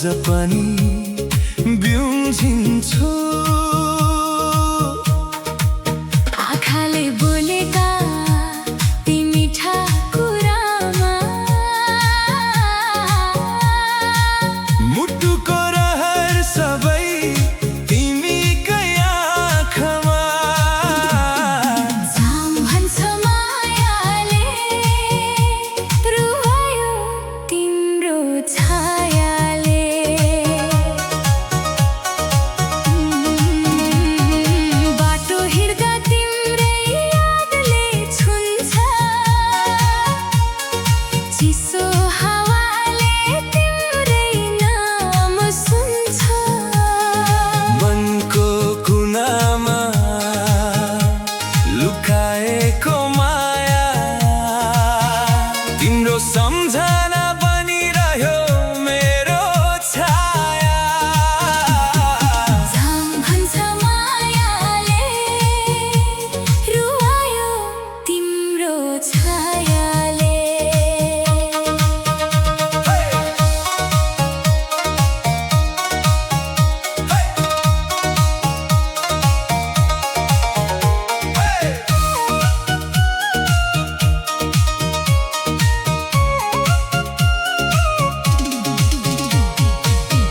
पनि बिउझिन्छु। आँखाले बोलेका ती मिठा कुरामा मुटुको रहर सबै तिमीकै आँखामा। जाम भन्छ मायाले रुवायो तिम्रो छायाले। बाटो हिँड्दा तिम्रै यादले छुन्छ, चिसो हावाले तिम्रै नाम सुन्छ। मनको कुनामा लुकाएको माया तिम्रो सम्झना बनिरह्यो मेरो छाया। जाम भन्छ मायाले रुवायो तिम्रो छायाले।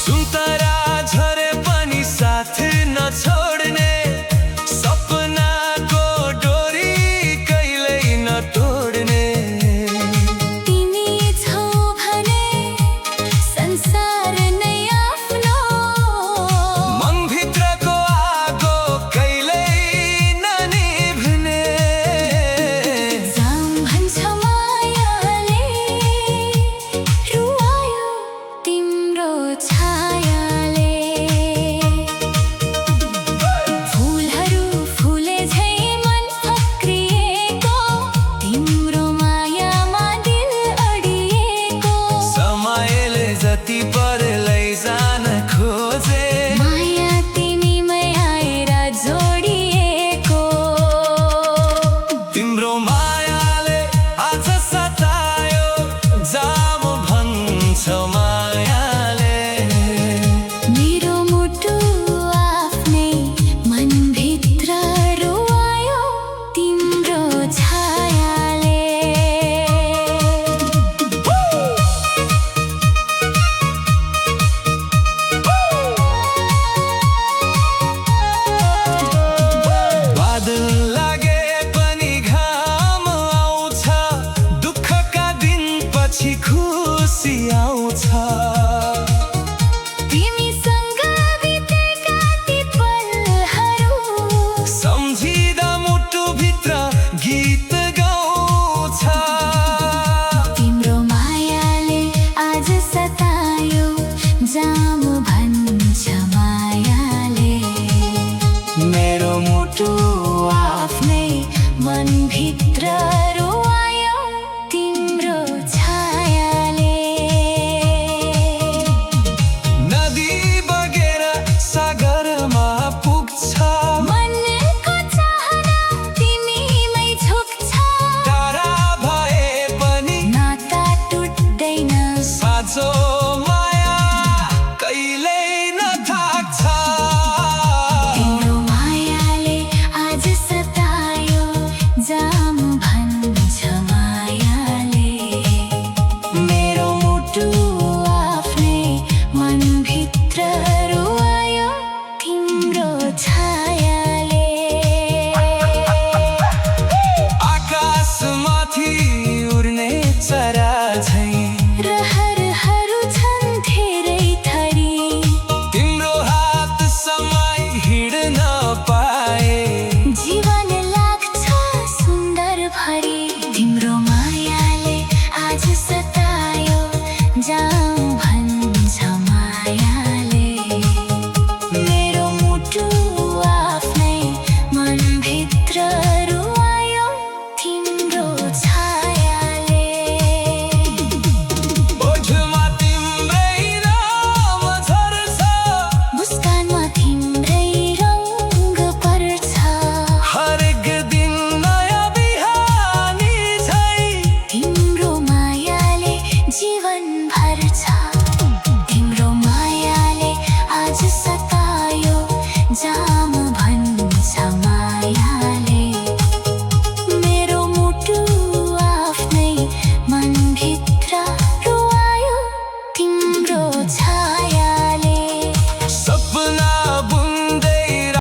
सुन्तरा झरे पनि साथ नछोड्ने, सपनाको डोरी कहिल्यै नतोड्ने। तिमी छौ भने संसार नै आफ्नो, मनभित्रको आगो कहिल्यै ननिभ्ने। जाम भन्छ मायाले रुवायो तिम्रो छायाले। फुलहरू फुले झै मन फक्रिएको, तिम्रो मायामा दिल अडिएको। समयले जति पर लैजान खोजे, माया तिमीमै आएर जोडिएको। तिम्रो मायाले आज सतायो जाम भन्छ मायाले। मेरो मुटु आफ्नै मनभित्र रुवायो तिम्रो छायाले। बादल लागे पनि घाम आउँछ, दुःखका दिनपछि खुसी आउँछ। तिमीसँग बितेका ती पलहरू सम्झिँदा मुटुभित्र गीत गाउँछ। तिम्रो मायाले आज सतायो जाम भन्छ मायाले। मेरो मुटु आफ्नै मनभित्र रुवायो तिम्रो छायाले। नदी बगेर सागरमा